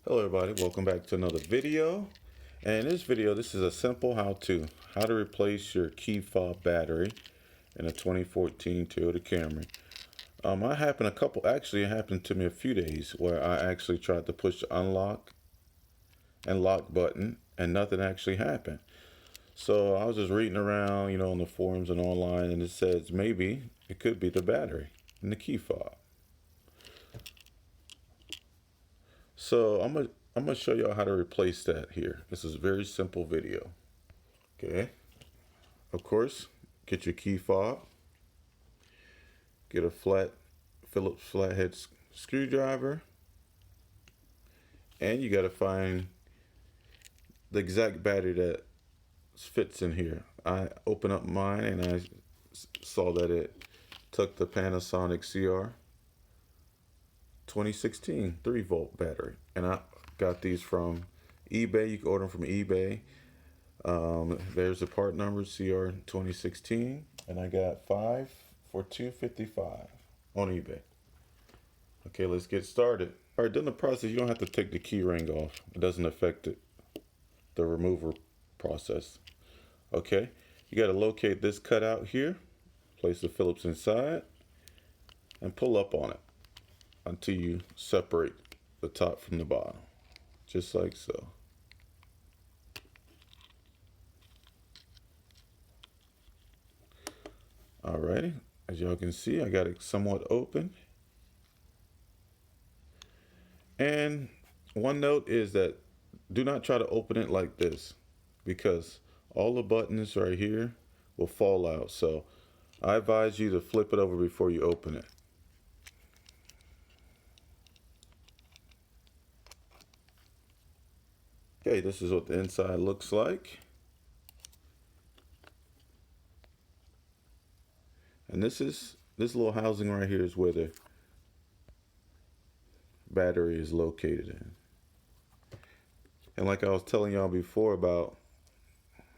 Hello everybody, welcome back to another video. And in this video, this is a simple how to replace your key fob battery in a 2014 Toyota Camry. It happened to me a few days where I actually tried to push the unlock and lock button and nothing actually happened. So I was just reading around, on the forums and online, and it says maybe it could be the battery and the key fob. So I'm gonna show y'all how to replace that here. This is a very simple video. Okay. Of course, get your key fob. Get a Phillips flathead screwdriver, and you gotta find the exact battery that fits in here. I opened up mine and I saw that it took the Panasonic CR 2016 3-volt battery, and I got these from eBay. You can order them from eBay. There's the part number, CR 2016, and I got 5 for $255 on eBay. Okay, let's get started. All right, during the process, you don't have to take the key ring off. It doesn't affect the removal process. Okay, you got to locate this cutout here, place the Phillips inside, and pull up on it until you separate the top from the bottom, just like so. Alrighty, as y'all can see, I got it somewhat open. And one note is that do not try to open it like this, because all the buttons right here will fall out. So I advise you to flip it over before you open it. Okay, this is what the inside looks like. And this little housing right here is where the battery is located in. And like I was telling y'all before about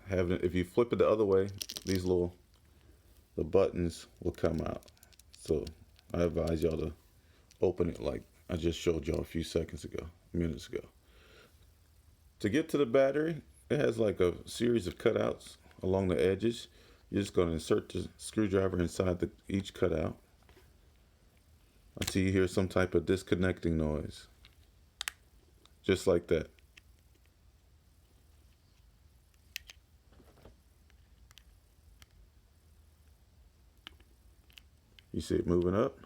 having, if you flip it the other way, the buttons will come out. So I advise y'all to open it like I just showed y'all a few minutes ago. To get to the battery, it has like a series of cutouts along the edges. You're just going to insert the screwdriver inside each cutout until you hear some type of disconnecting noise. Just like that. You see it moving up?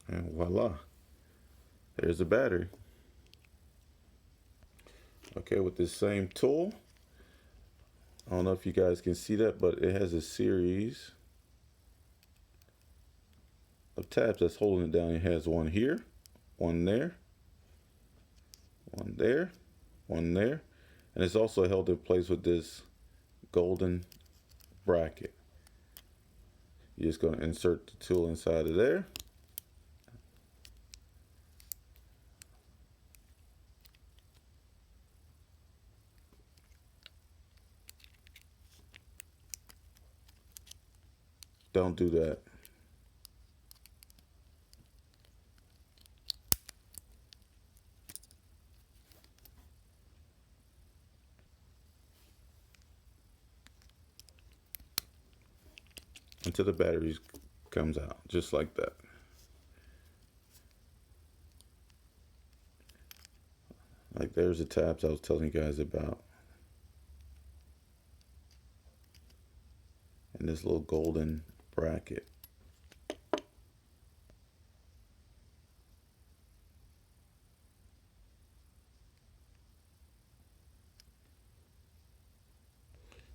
And voila, there's the battery. Okay, with this same tool, I don't know if you guys can see that, but it has a series of tabs that's holding it down. It has one here, one there, one there, one there, and it's also held in place with this golden bracket. You're just going to insert the tool inside of there. Don't do that. Until the battery comes out, just like that. Like there's the tabs I was telling you guys about. And this little golden bracket.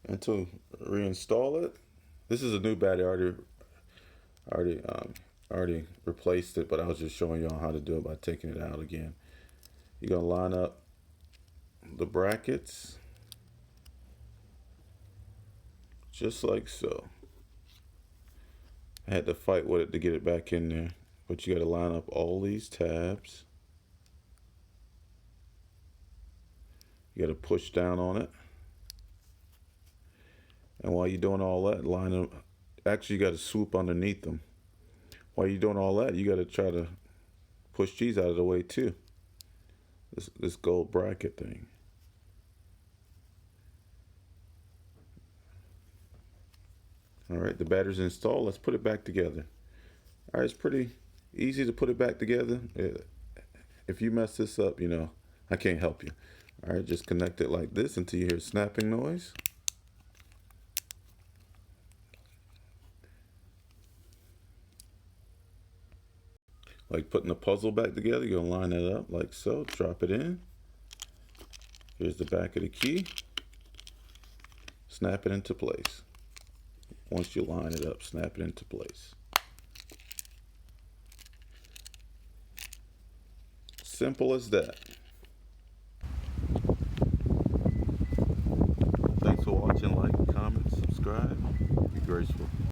And to reinstall it, this is a new battery. Already replaced it, but I was just showing y'all how to do it by taking it out again. You're gonna line up the brackets just like so. I had to fight with it to get it back in there, but you got to line up all these tabs You got to push down on it. And while you're doing all that, line them. Actually, you got to swoop underneath them. While you're doing all that, you got to try to push these out of the way too. This gold bracket thing. All right, the battery's installed. Let's put it back together. All right, it's pretty easy to put it back together. If you mess this up, you know, I can't help you. All right, just connect it like this until you hear a snapping noise. Like putting a puzzle back together, you're gonna line it up like so, drop it in. Here's the back of the key. Snap it into place. Once you line it up, snap it into place. Simple as that. Thanks for watching. Like, comment, subscribe. Be graceful.